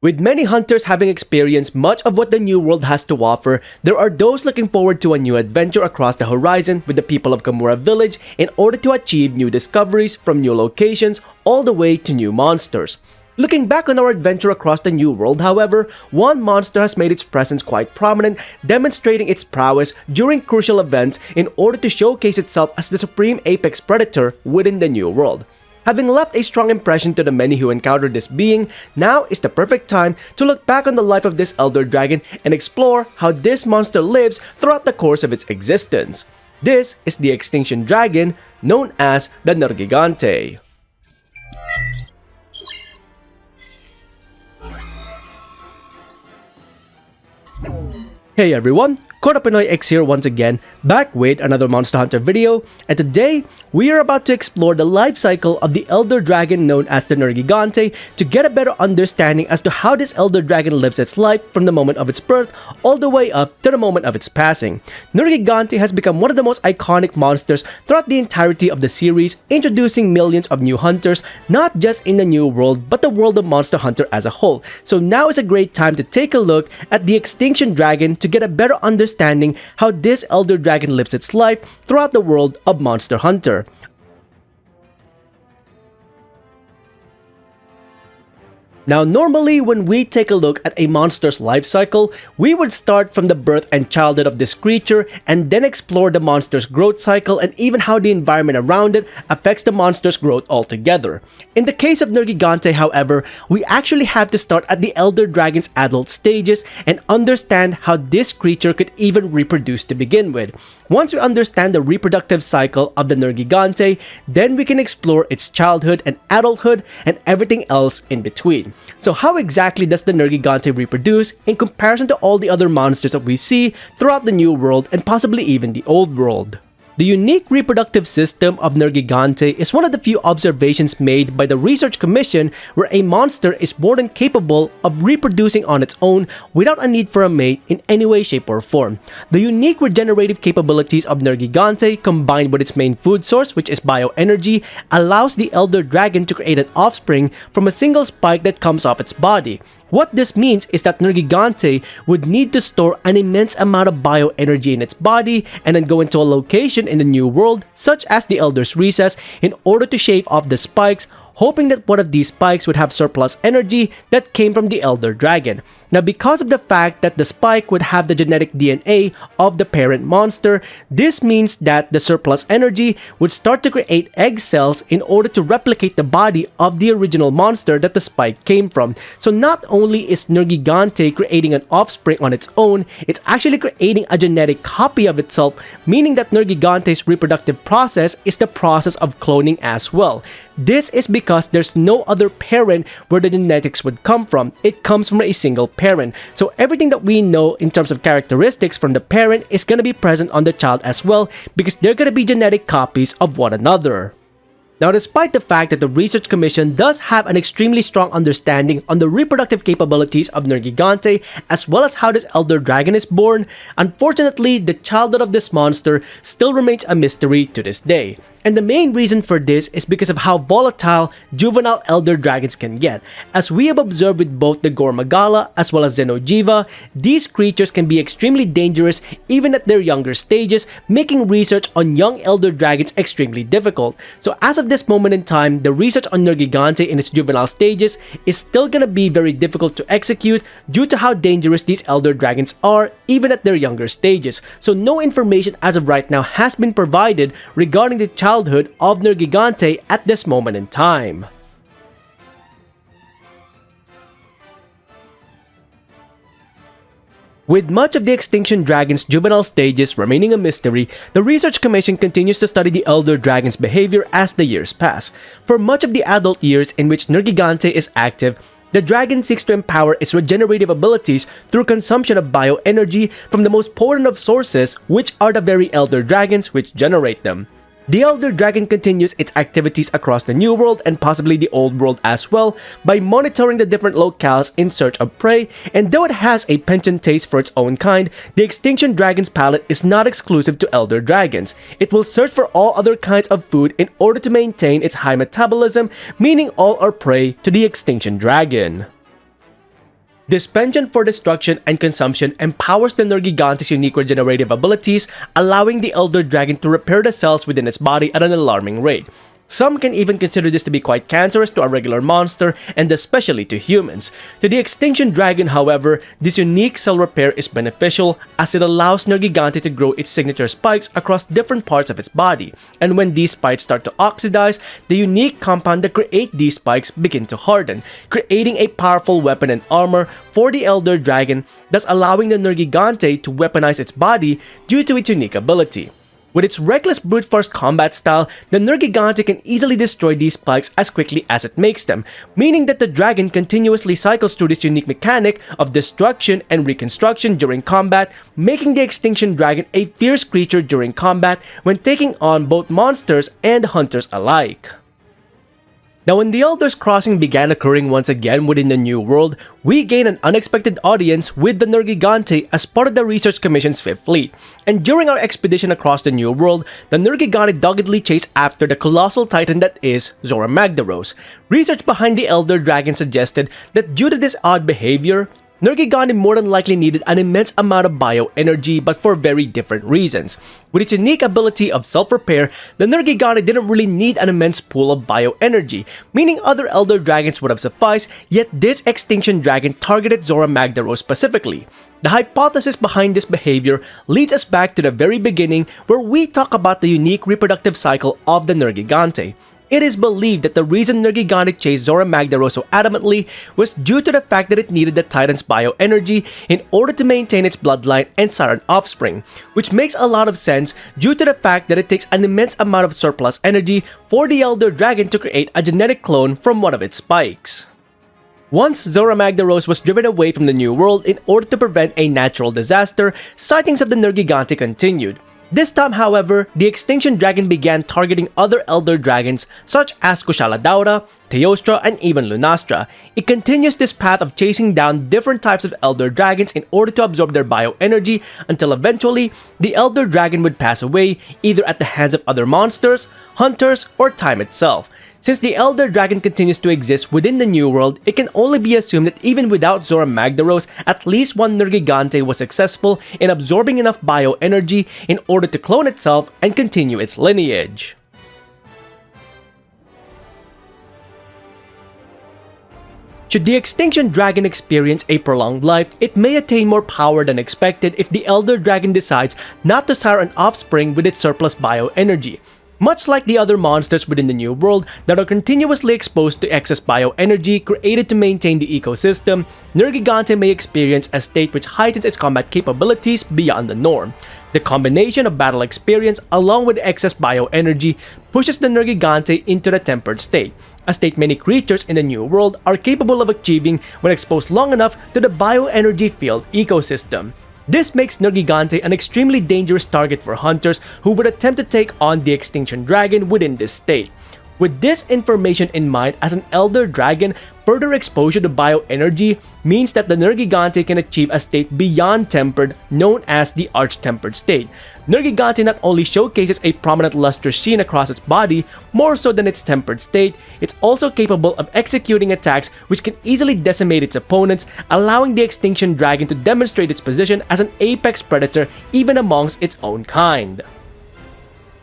With many hunters having experienced much of what the new world has to offer, there are those looking forward to a new adventure across the horizon with the people of Kamura Village in order to achieve new discoveries from new locations all the way to new monsters. Looking back on our adventure across the new world, however, one monster has made its presence quite prominent, demonstrating its prowess during crucial events in order to showcase itself as the supreme apex predator within the new world. Having left a strong impression to the many who encountered this being, now is the perfect time to look back on the life of this elder dragon and explore how this monster lives throughout the course of its existence. This is the Extinction Dragon, known as the Nergigante. Hey everyone, Pinoy X here once again, back with another Monster Hunter video, and today we are about to explore the life cycle of the elder dragon known as the Nergigante to get a better understanding as to how this elder dragon lives its life from the moment of its birth all the way up to the moment of its passing. Nergigante has become one of the most iconic monsters throughout the entirety of the series, introducing millions of new hunters not just in the new world but the world of Monster Hunter as a whole. So now is a great time to take a look at the Extinction Dragon to get a better understanding how this elder dragon lives its life throughout the world of Monster Hunter. Now, normally when we take a look at a monster's life cycle, we would start from the birth and childhood of this creature and then explore the monster's growth cycle and even how the environment around it affects the monster's growth altogether. In the case of Nergigante, however, we actually have to start at the elder dragon's adult stages and understand how this creature could even reproduce to begin with. Once we understand the reproductive cycle of the Nergigante, then we can explore its childhood and adulthood and everything else in between. So how exactly does the Nergigante reproduce in comparison to all the other monsters that we see throughout the new world and possibly even the old world? The unique reproductive system of Nergigante is one of the few observations made by the Research Commission where a monster is more than capable of reproducing on its own without a need for a mate in any way, shape, or form. The unique regenerative capabilities of Nergigante combined with its main food source, which is bioenergy, allows the elder dragon to create an offspring from a single spike that comes off its body. What this means is that Nergigante would need to store an immense amount of bioenergy in its body and then go into a location in the new world, such as the Elder's Recess, in order to shave off the spikes, hoping that one of these spikes would have surplus energy that came from the elder dragon. Now, because of the fact that the spike would have the genetic DNA of the parent monster, this means that the surplus energy would start to create egg cells in order to replicate the body of the original monster that the spike came from. So not only is Nergigante creating an offspring on its own, it's actually creating a genetic copy of itself, meaning that Nergigante's reproductive process is the process of cloning as well. This is because there's no other parent where the genetics would come from. It comes from a single parent. So everything that we know in terms of characteristics from the parent is going to be present on the child as well because they're going to be genetic copies of one another. Now, despite the fact that the Research Commission does have an extremely strong understanding on the reproductive capabilities of Nergigante as well as how this elder dragon is born, unfortunately, the childhood of this monster still remains a mystery to this day. And the main reason for this is because of how volatile juvenile elder dragons can get. As we have observed with both the Gormagala as well as Xeno'jiiva, these creatures can be extremely dangerous even at their younger stages, making research on young elder dragons extremely difficult. So as of this moment in time, the research on Nergigante in its juvenile stages is still gonna be very difficult to execute due to how dangerous these elder dragons are even at their younger stages. So no information as of right now has been provided regarding the childhood of Nergigante at this moment in time. With much of the Extinction Dragon's juvenile stages remaining a mystery, the Research Commission continues to study the elder dragon's behavior as the years pass. For much of the adult years in which Nergigante is active, the dragon seeks to empower its regenerative abilities through consumption of bioenergy from the most potent of sources, which are the very elder dragons which generate them. The elder dragon continues its activities across the new world and possibly the old world as well by monitoring the different locales in search of prey, and though it has a penchant taste for its own kind, the Extinction Dragon's palate is not exclusive to elder dragons. It will search for all other kinds of food in order to maintain its high metabolism, meaning all are prey to the Extinction Dragon. This penchant for destruction and consumption empowers the Nergigante's unique regenerative abilities, allowing the Elder Dragon to repair the cells within its body at an alarming rate. Some can even consider this to be quite cancerous to a regular monster, and especially to humans. To the Extinction Dragon, however, this unique cell repair is beneficial as it allows Nergigante to grow its signature spikes across different parts of its body, and when these spikes start to oxidize, the unique compound that create these spikes begin to harden, creating a powerful weapon and armor for the Elder Dragon, thus allowing the Nergigante to weaponize its body due to its unique ability. With its reckless brute force combat style, the Nergigante can easily destroy these spikes as quickly as it makes them, meaning that the dragon continuously cycles through this unique mechanic of destruction and reconstruction during combat, making the Extinction Dragon a fierce creature during combat when taking on both monsters and hunters alike. Now, when the Elders Crossing began occurring once again within the New World, we gained an unexpected audience with the Nergigante as part of the Research Commission's 5th Fleet. And during our expedition across the New World, the Nergigante doggedly chased after the colossal titan that is Zorah Magdaros. Research behind the Elder Dragon suggested that due to this odd behavior, Nergigante more than likely needed an immense amount of bioenergy, but for very different reasons. With its unique ability of self-repair, the Nergigante didn't really need an immense pool of bioenergy, meaning other Elder Dragons would have sufficed, yet this Extinction Dragon targeted Zorah Magdaros specifically. The hypothesis behind this behavior leads us back to the very beginning where we talk about the unique reproductive cycle of the Nergigante. It is believed that the reason Nergigante chased Zorah Magdaros so adamantly was due to the fact that it needed the Titan's bioenergy in order to maintain its bloodline and siren offspring, which makes a lot of sense due to the fact that it takes an immense amount of surplus energy for the Elder Dragon to create a genetic clone from one of its spikes. Once Zorah Magdaros was driven away from the New World in order to prevent a natural disaster, sightings of the Nergigante continued. This time, however, the Extinction Dragon began targeting other Elder Dragons such as Kushala Teostra, and even Lunastra. It continues this path of chasing down different types of Elder Dragons in order to absorb their bioenergy until eventually, the Elder Dragon would pass away either at the hands of other monsters, hunters, or time itself. Since the Elder Dragon continues to exist within the New World, it can only be assumed that even without Zorah Magdaros, at least one Nergigante was successful in absorbing enough bioenergy in order to clone itself and continue its lineage. Should the Extinction Dragon experience a prolonged life, it may attain more power than expected if the Elder Dragon decides not to sire an offspring with its surplus bioenergy. Much like the other monsters within the New World that are continuously exposed to excess bioenergy created to maintain the ecosystem, Nergigante may experience a state which heightens its combat capabilities beyond the norm. The combination of battle experience along with excess bioenergy pushes the Nergigante into the tempered state, a state many creatures in the New World are capable of achieving when exposed long enough to the bioenergy-filled ecosystem. This makes Nergigante an extremely dangerous target for hunters who would attempt to take on the Extinction Dragon within this state. With this information in mind, as an Elder Dragon, further exposure to bioenergy means that the Nergigante can achieve a state beyond tempered known as the Arch-Tempered state. Nergigante not only showcases a prominent luster sheen across its body, more so than its tempered state, it's also capable of executing attacks which can easily decimate its opponents, allowing the Extinction Dragon to demonstrate its position as an apex predator even amongst its own kind.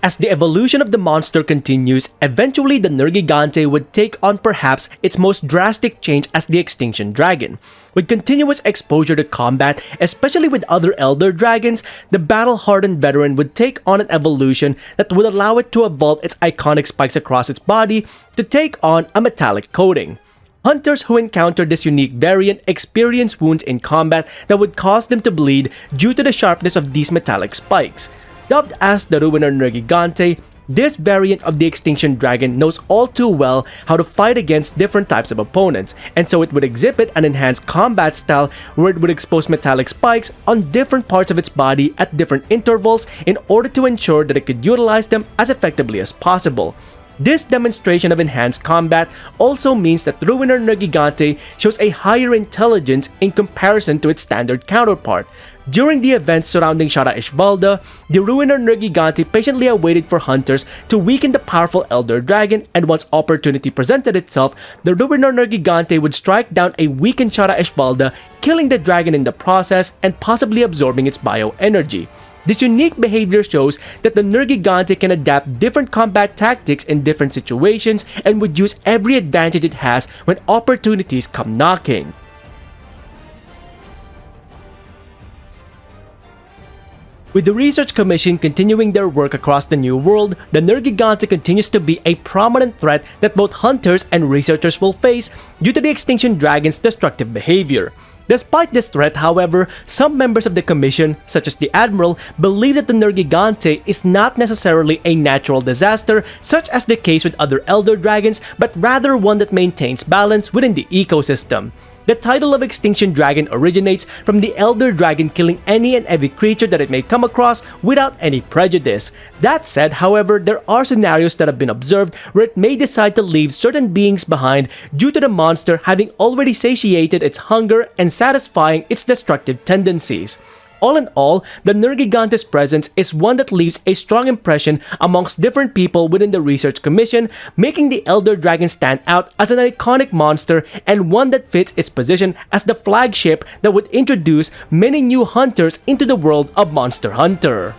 As the evolution of the monster continues, eventually the Nergigante would take on perhaps its most drastic change as the Extinction Dragon. With continuous exposure to combat, especially with other Elder Dragons, the battle-hardened veteran would take on an evolution that would allow it to evolve its iconic spikes across its body to take on a metallic coating. Hunters who encounter this unique variant experience wounds in combat that would cause them to bleed due to the sharpness of these metallic spikes. Dubbed as the Ruiner Nergigante, this variant of the Extinction Dragon knows all too well how to fight against different types of opponents, and so it would exhibit an enhanced combat style where it would expose metallic spikes on different parts of its body at different intervals in order to ensure that it could utilize them as effectively as possible. This demonstration of enhanced combat also means that Ruiner Nergigante shows a higher intelligence in comparison to its standard counterpart. During the events surrounding Shara Ishvalda, the Ruiner Nergigante patiently awaited for hunters to weaken the powerful Elder Dragon, and once opportunity presented itself, the Ruiner Nergigante would strike down a weakened Shara Ishvalda, killing the dragon in the process and possibly absorbing its bioenergy. This unique behavior shows that the Nergigante can adapt different combat tactics in different situations and would use every advantage it has when opportunities come knocking. With the Research Commission continuing their work across the New World, the Nergigante continues to be a prominent threat that both hunters and researchers will face due to the Extinction Dragon's destructive behavior. Despite this threat, however, some members of the Commission, such as the Admiral, believe that the Nergigante is not necessarily a natural disaster, such as the case with other Elder Dragons, but rather one that maintains balance within the ecosystem. The title of Extinction Dragon originates from the Elder Dragon killing any and every creature that it may come across without any prejudice. That said, however, there are scenarios that have been observed where it may decide to leave certain beings behind due to the monster having already satiated its hunger and satisfying its destructive tendencies. All in all, the Nergigante's presence is one that leaves a strong impression amongst different people within the Research Commission, making the Elder Dragon stand out as an iconic monster and one that fits its position as the flagship that would introduce many new hunters into the world of Monster Hunter.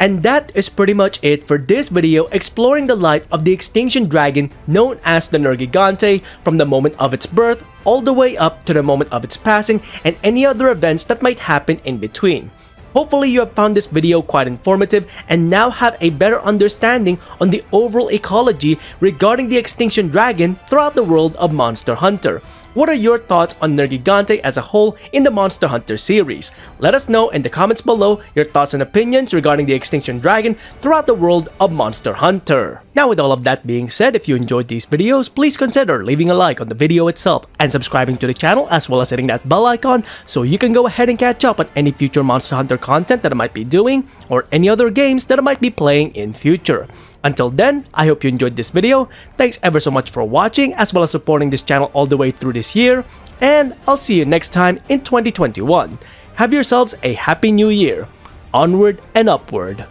And that is pretty much it for this video exploring the life of the Extinction Dragon known as the Nergigante from the moment of its birth all the way up to the moment of its passing and any other events that might happen in between. Hopefully you have found this video quite informative and now have a better understanding on the overall ecology regarding the Extinction Dragon throughout the world of Monster Hunter. What are your thoughts on Nergigante as a whole in the Monster Hunter series? Let us know in the comments below your thoughts and opinions regarding the Extinction Dragon throughout the world of Monster Hunter. Now with all of that being said, if you enjoyed these videos, please consider leaving a like on the video itself and subscribing to the channel as well as hitting that bell icon so you can go ahead and catch up on any future Monster Hunter content that I might be doing or any other games that I might be playing in future. Until then, I hope you enjoyed this video. Thanks ever so much for watching as well as supporting this channel all the way through this year, and I'll see you next time in 2021. Have yourselves a happy new year. Onward and upward.